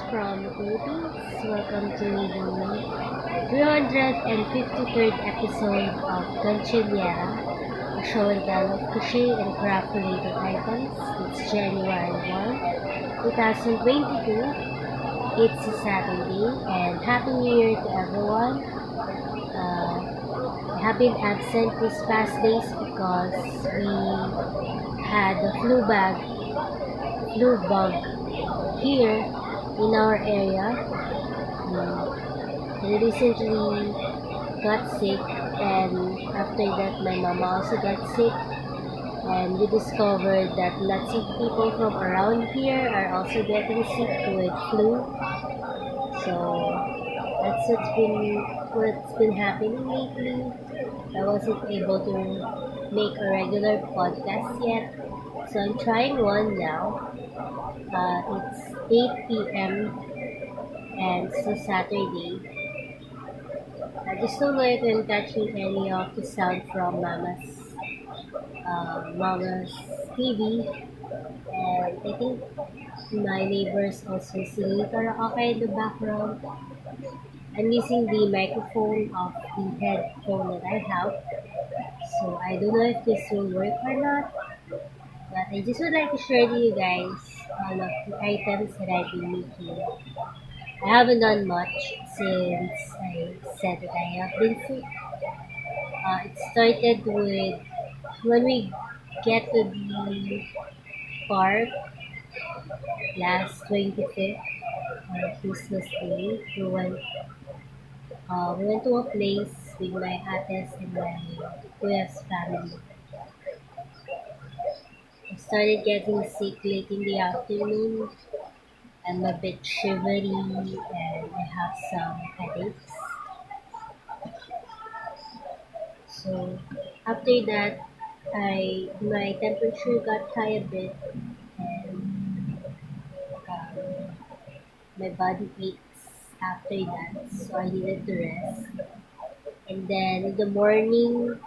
from the Philippines. Welcome to the 353rd episode of Gantsilyera, a show and tell of crochet and craft related items. It's January 1, 2022. It's a Saturday and Happy New Year to everyone. I have been absent these past days because we had the flu bug here in our area. I recently got sick, and after that my mama also got sick, and we discovered that lots of people from around here are also getting sick with flu. So that's what's been happening lately. I wasn't able to make a regular podcast yet, so I'm trying one now. It's 8 p.m. and it's a Saturday. I just don't know if I'm catching any of the sound from Mama's TV, and I think my neighbors also singing karaoke in the background. I'm using the microphone of the headphone that I have, so I don't know if this will work or not. But I just would like to share to you guys all of the items that I've been making. I haven't done much since I said that I have been sick. It started with when we get to the park last 25th on Christmas Day. We went to a place with my ates and my kuya's family. I started getting sick late in the afternoon. I'm a bit shivery and I have some headaches. So after that, I my temperature got high a bit, and um, my body aches after that, so I needed to rest. And then in the morning,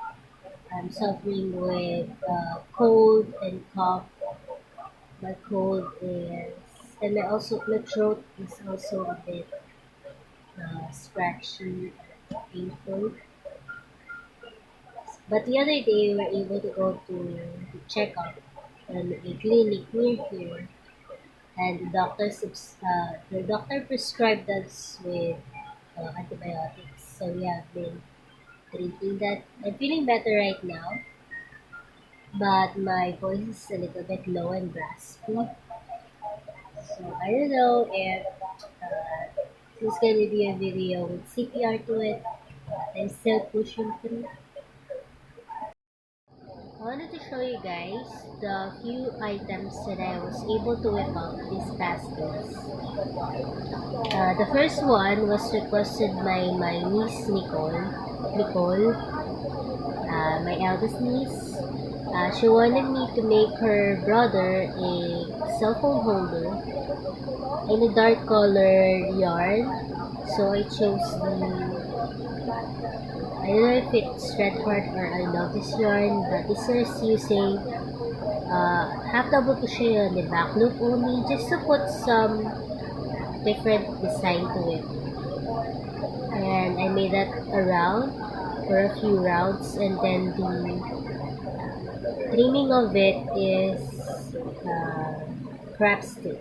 I'm suffering with cold and cough. My cold is, and my throat is also a bit scratchy and painful. But the other day, we were able to go to check up in a clinic near here, and the doctor prescribed us with antibiotics. So we have been drinking that. I'm feeling better right now, but my voice is a little bit low and raspy. So I don't know if this is going to be a video with CPR to it. I'm still pushing through. I wanted to show you guys the few items that I was able to whip up these past days. The first one was requested by my niece Nicole, my eldest niece. She wanted me to make her brother a cell phone holder in a dark colored yarn. So I chose I don't know if it's red heart or I love this yarn, but this is using half double crochet on the back loop only, just to put some different design to it. And I made that around for a few rounds, and then the trimming of it is crab stitch.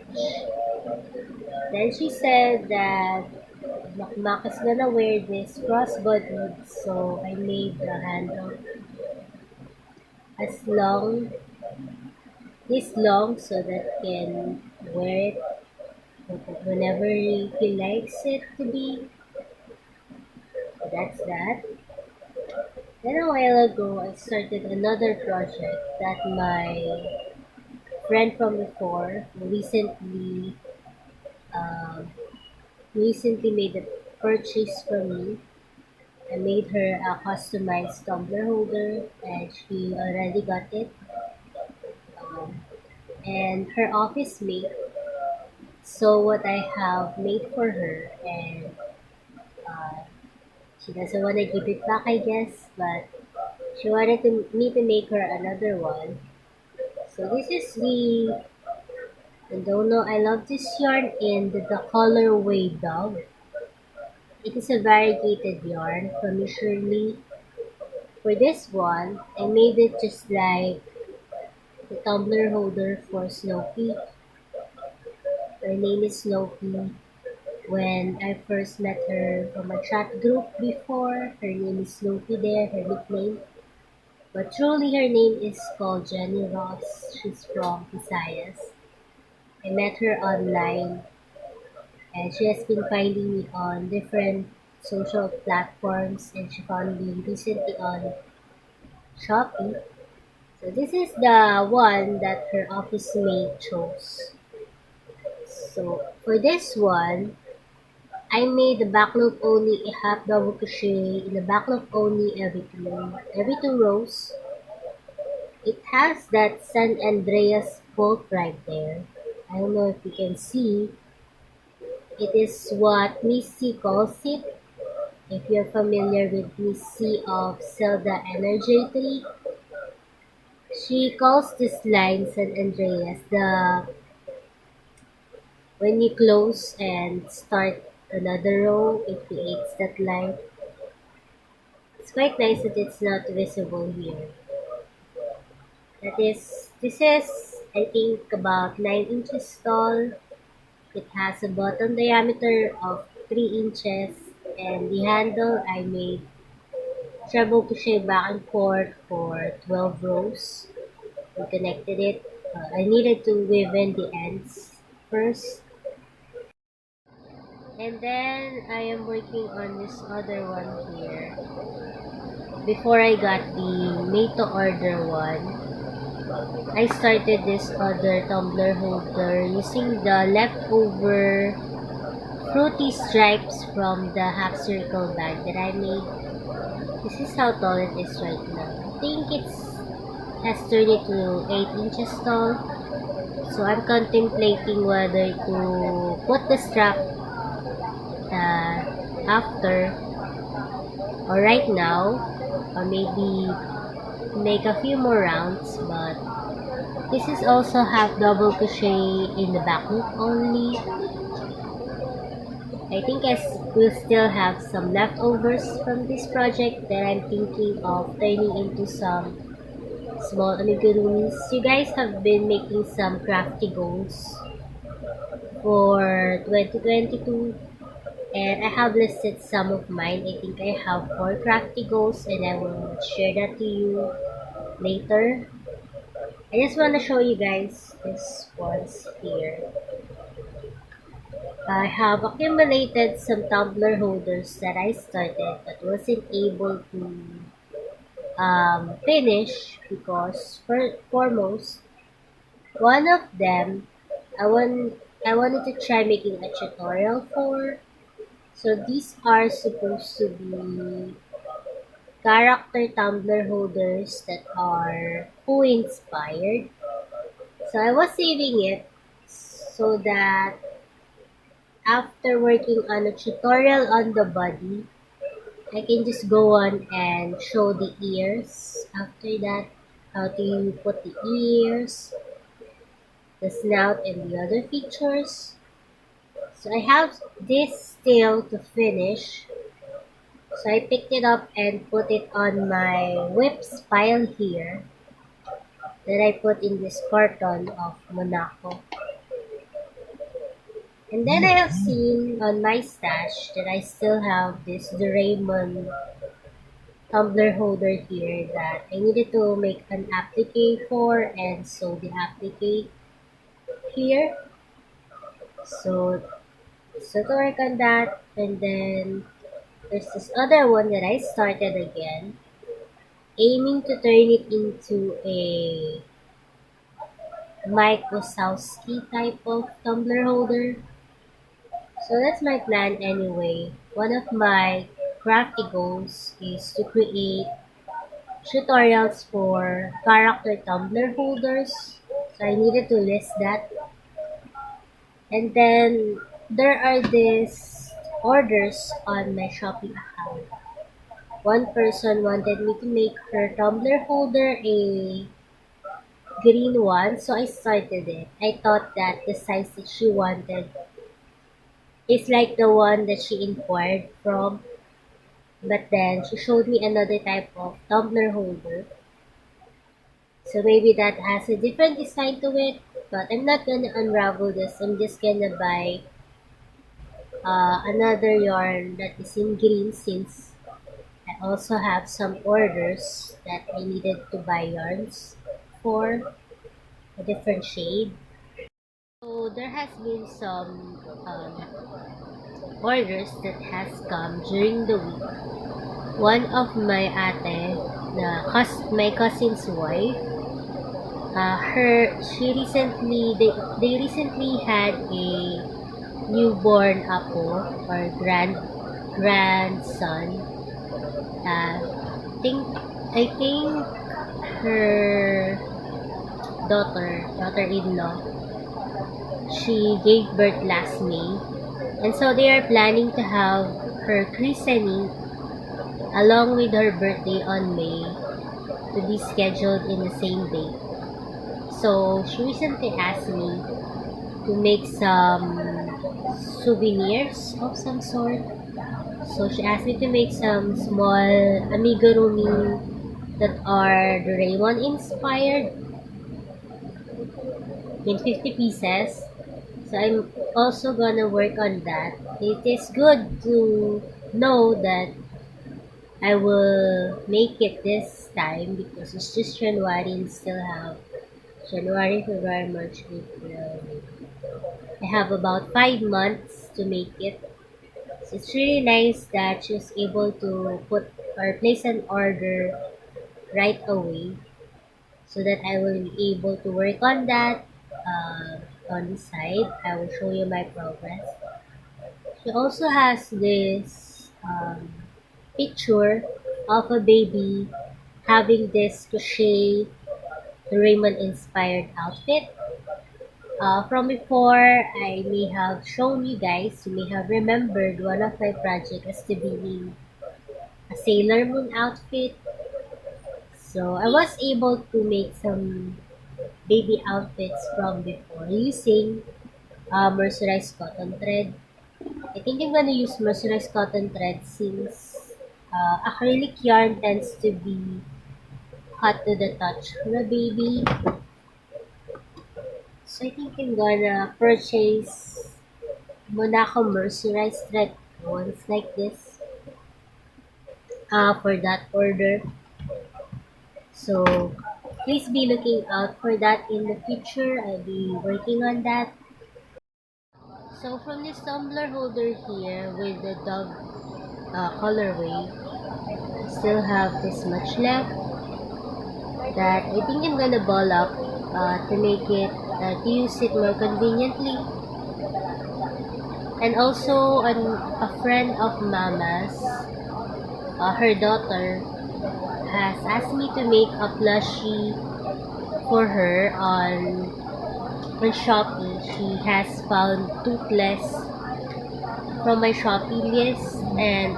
Then she said that Makmak is gonna wear this crossbody, so I made the handle as long, this long, so that can wear it whenever he likes it to be. That's that. Then a while ago, I started another project that my friend from before um, recently made a purchase for me. I made her a customized tumbler holder, and she already got it. Um, and her office mate saw what I have made for her, and uh, she doesn't want to give it back, I guess, but she wanted me to make her another one. So this is the And don't know, I love this yarn in the colorway Dove. It is a variegated yarn from Shirley. For this one, I made it just like the tumbler holder for Snowpea. Her name is Snowpea. When I first met her from a chat group before, her name is Snowpea there, her nickname. But truly her name is called Jenny Ross. She's from Visayas. I met her online and she has been finding me on different social platforms and she found me recently on Shopee. So this is the one that her office mate chose. So for this one, I made the back loop only a half double crochet in the back loop only every two rows. It has that San Andreas quote right there. I don't know if you can see. It is what Miss C calls it. If you're familiar with Miss C of Zelda Energy, she calls this line San Andreas. The when you close and start another row, it creates that line. It's quite nice that it's not visible here. This is I think about 9 inches tall. It has a bottom diameter of 3 inches and the handle I made treble crochet back and forth for 12 rows. I connected it. I needed to weave in the ends first. And then I am working on this other one here. Before I got the made to order one, I started this other tumbler holder using the leftover fruity stripes from the half circle bag that I made. This is how tall it is right now. I think it has turned it to 8 inches tall. So I'm contemplating whether to put the strap after or right now or maybe make a few more rounds, but this is also half double crochet in the back loop only. I think will still have some leftovers from this project that I'm thinking of turning into some small amigurumis. You guys have been making some crafty goals for 2022 and I have listed some of mine. I think I have 4 crafty goals and I will share that to you later. I just want to show you guys this ones here. I have accumulated some tumbler holders that I started but wasn't able to finish because foremost, one of them I wanted to try making a tutorial for. So these are supposed to be character tumbler holders that are Who inspired. So I was saving it so that after working on a tutorial on the body, I can just go on and show the ears. After that, how to put the ears, the snout, and the other features. So I have this still to finish. So I picked it up and put it on my whips pile here that I put in this carton of Monaco. And then I have seen on my stash that I still have this Doraemon tumbler holder here that I needed to make an applique for and sew the applique here. So, so to work on that and then there's this other one that I started again aiming to turn it into a Mike Wazowski type of tumbler holder. So that's my plan anyway. One of my crafty goals is to create tutorials for character tumbler holders. So I needed to list that. And then there are these orders on my Shopee account. One person wanted me to make her tumbler holder a green one, so I started it. I thought that the size that she wanted is like the one that she inquired from, but then she showed me another type of tumbler holder. So maybe that has a different design to it, but I'm not gonna unravel this. I'm just gonna buy another yarn that is in green since I also have some orders that I needed to buy yarns for a different shade. So there has been some orders that has come during the week. One of my ate, my cousin's wife, they recently had a newborn apo or grandson. Think I think her daughter-in-law, she gave birth last May, and so they are planning to have her christening along with her birthday on May to be scheduled in the same day. So she recently asked me to make some souvenirs of some sort. So she asked me to make some small amigurumi that are Doraemon inspired in 50 pieces. So I'm also gonna work on that. It is good to know that I will make it this time because it's just January and still have January, February, March, April. I have about 5 months to make it. So it's really nice that she was able to put or place an order right away so that I will be able to work on that on the side. I will show you my progress. She also has this picture of a baby having this crochet Raymond inspired outfit. From before, I may have shown you guys, you may have remembered one of my projects as to being a Sailor Moon outfit. So I was able to make some baby outfits from before using mercerized cotton thread. I think I'm gonna use mercerized cotton thread since acrylic yarn tends to be hot to the touch for a baby. So I think I'm gonna purchase Monaco mercerized thread ones like this for that order. So please be looking out for that in the future. I'll be working on that. So from this tumbler holder here with the dog colorway, I still have this much left that I think I'm gonna ball up to make it, to use it more conveniently. And also a friend of Mama's, her daughter, has asked me to make a plushie for her on Shopee. She has found Toothless from my Shopee list and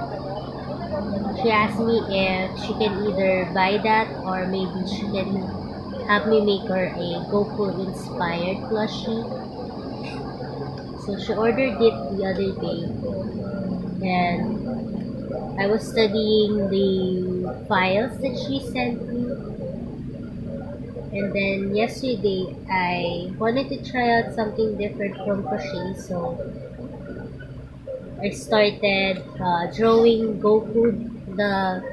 she asked me if she can either buy that or maybe she can have me make her a Goku inspired plushie. So she ordered it the other day and I was studying the files that she sent me. And then yesterday, I wanted to try out something different from crochet, so I started drawing Goku, the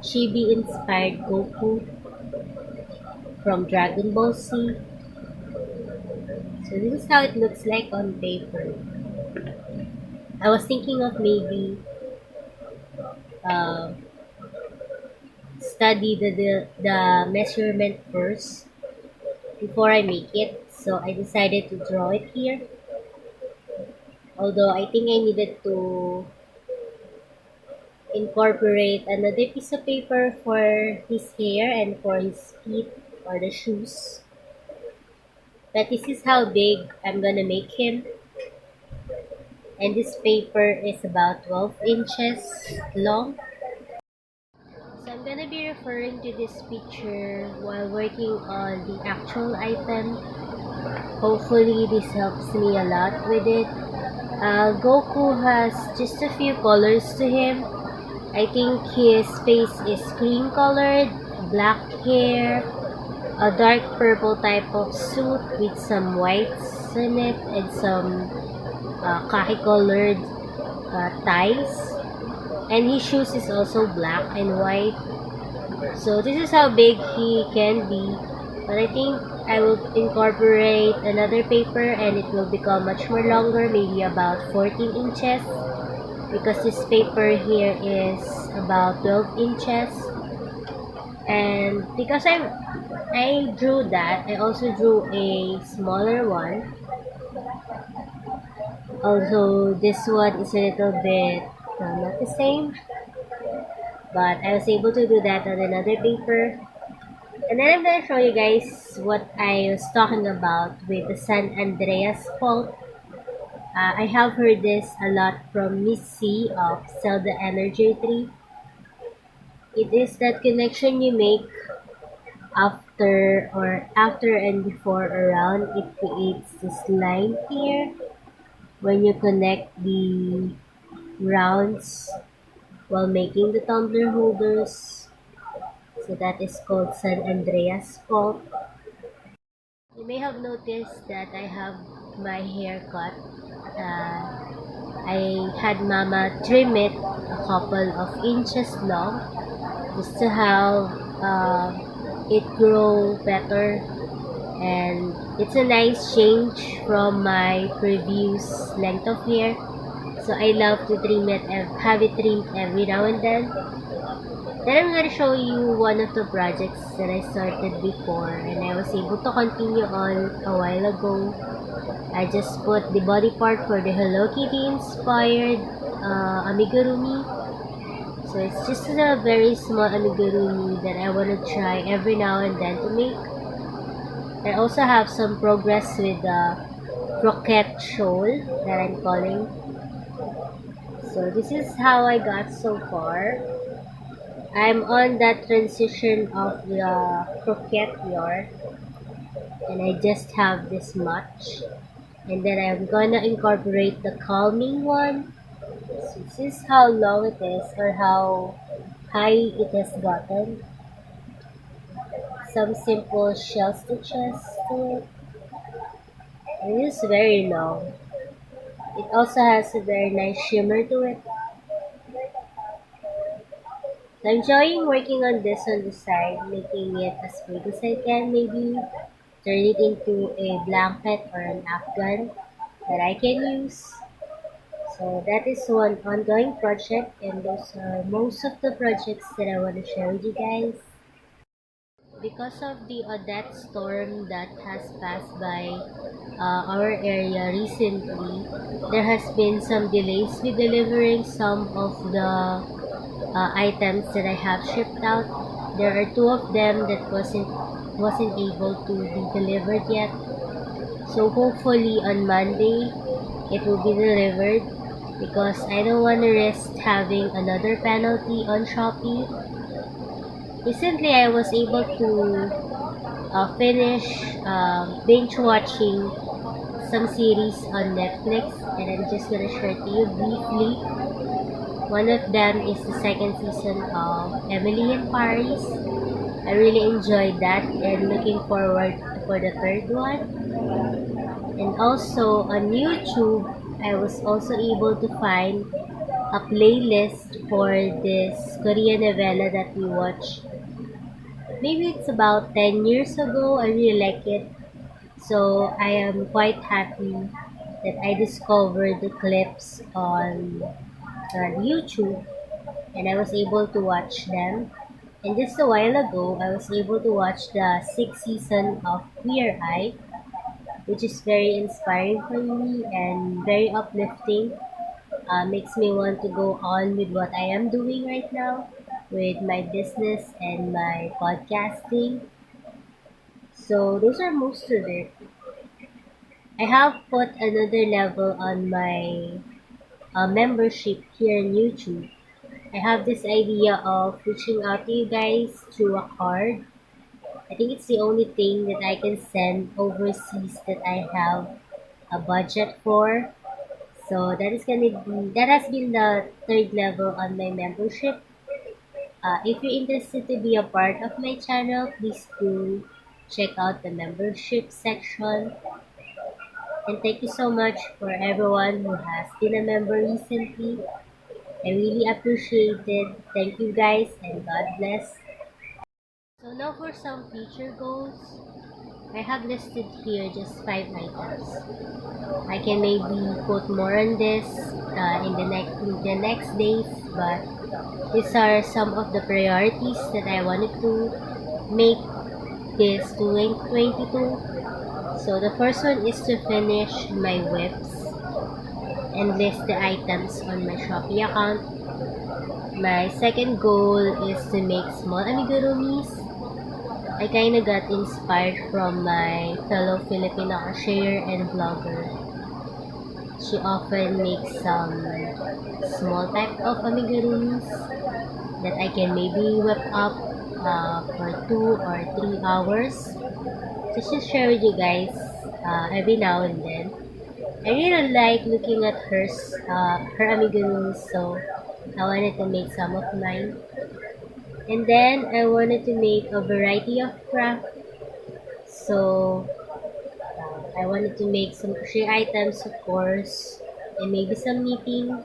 chibi inspired Goku from Dragon Ball Z. So this is how it looks like on paper. I was thinking of maybe uh, study the measurement first before I make it. So I decided to draw it here. Although I think I needed to incorporate another piece of paper for his hair and for his feet or the shoes. But this is how big I'm gonna make him. And this paper is about 12 inches long. So I'm gonna be referring to this picture while working on the actual item. Hopefully this helps me a lot with it. Goku has just a few colors to him. I think his face is cream colored, black hair, a dark purple type of suit with some whites in it, and some khaki colored ties. And his shoes is also black and white. So this is how big he can be. But I think I will incorporate another paper and it will become much more longer, maybe about 14 inches. Because this paper here is about 12 inches. And because I drew that, I also drew a smaller one. Although this one is a little bit not the same. But I was able to do that on another paper. And then I'm gonna show you guys what I was talking about with the San Andreas fault. I have heard this a lot from Miss C of Sell the Energy Tree. It is that connection you make after and before around. It creates this line here when you connect the rounds while making the tumbler holders. So that is called San Andreas fault. You may have noticed that I have my hair cut. I had Mama trim it a couple of inches long just to have it grow better, and it's a nice change from my previous length of hair. So I love to trim it and have it trimmed every now and then. Then I'm gonna show you one of the projects that I started before and I was able to continue on a while ago. I just put the body part for the Hello Kitty inspired amigurumi. So it's just a very small amigurumi that I want to try every now and then to make. I also have some progress with the Crochet shawl that I'm calling. So this is how I got so far. I'm on that transition of the croquet yarn and I just have this much, and then I'm gonna incorporate the calming one. So this is how long it is or how high it has gotten. Some simple shell stitches to it. It is very long. It also has a very nice shimmer to it. So I'm enjoying working on this on the side, making it as big as I can, maybe turn it into a blanket or an afghan that I can use. So that is one ongoing project, and those are most of the projects that I want to share with you guys. Because of the Odette storm that has passed by our area recently, there has been some delays with delivering some of the items that I have shipped out. There are two of them that wasn't able to be delivered yet. So hopefully on Monday it will be delivered because I don't want to risk having another penalty on Shopee. Recently I was able to finish binge watching some series on Netflix, and I'm just gonna share to you briefly. One of them is the second season of Emily in Paris. I really enjoyed that and looking forward for the third one. And also on YouTube, I was also able to find a playlist for this Korean novela that we watched. Maybe it's about 10 years ago. I really like it. So I am quite happy that I discovered the clips on YouTube and I was able to watch them. And just a while ago, I was able to watch the sixth season of Queer Eye, which is very inspiring for me and very uplifting. Makes me want to go on with what I am doing right now with my business and my podcasting. So those are most of it. I have put another level on my membership here in YouTube. I have this idea of reaching out to you guys through a card. I think it's the only thing that I can send overseas that I have a budget for. So that has been the third level on my membership. If you're interested to be a part of my channel, please do check out the membership section. And thank you so much for everyone who has been a member recently. I really appreciate it. Thank you guys and God bless. So now for some future goals. I have listed here just 5 items. I can maybe put more on this in the next days, but these are some of the priorities that I wanted to make this 2022. So the first one is to finish my whips and list the items on my Shopee account. My second goal is to make small amigurumis. I kinda got inspired from my fellow Filipino crocheter and vlogger. She often makes some small type of amigurumis that I can maybe whip up for 2 or 3 hours just to share with you guys every now and then. I really like looking at her amigurumis, so I wanted to make some of mine. And then I wanted to make a variety of craft. So I wanted to make some crochet items, of course, and maybe some knitting.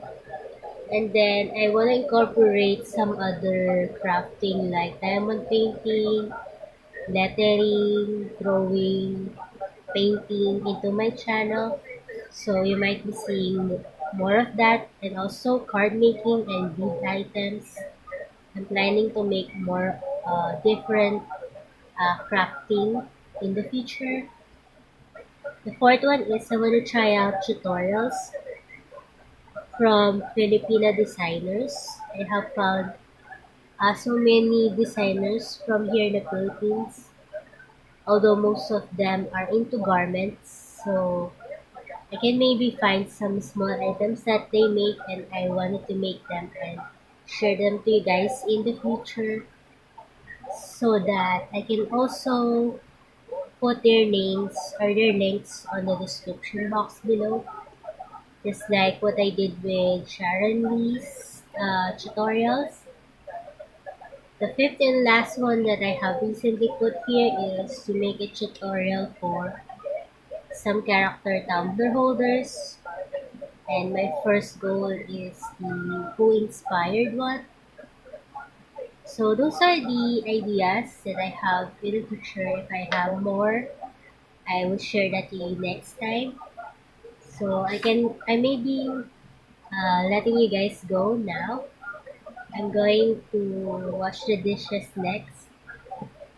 And then I want to incorporate some other crafting like diamond painting, lettering, drawing, painting into my channel. So you might be seeing more of that, and also card making and bead items. I'm planning to make more different crafting in the future. The fourth one is I want to try out tutorials from Filipino designers. I have found so many designers from here in the Philippines, although most of them are into garments. So I can maybe find some small items that they make and I wanted to make them and share them to you guys in the future so that I can also put their names or their links on the description box below. Just like what I did with Sharon Lee's tutorials. The fifth and last one that I have recently put here is to make a tutorial for some character tumbler holders. And my first goal is the Who Inspired one. So those are the ideas that I have in the future. If I have more, I will share that to you next time. So I may be letting you guys go now. I'm going to wash the dishes next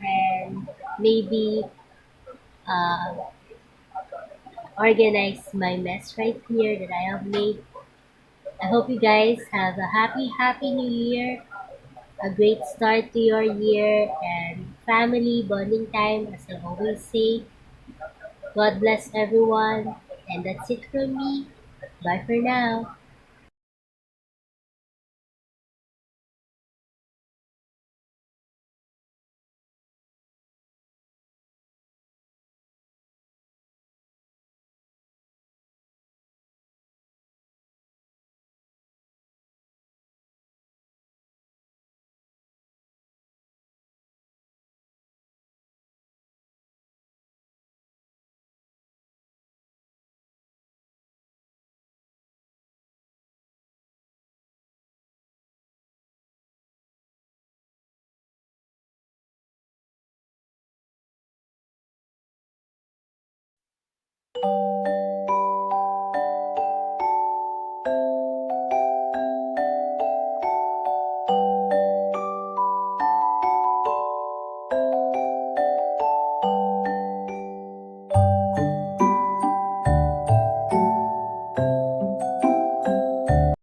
and maybe uh, organize my mess right here that I have made. I hope you guys have a happy new year, a great start to your year, and family bonding time, as I always say. God bless everyone, and that's it from me. Bye for now.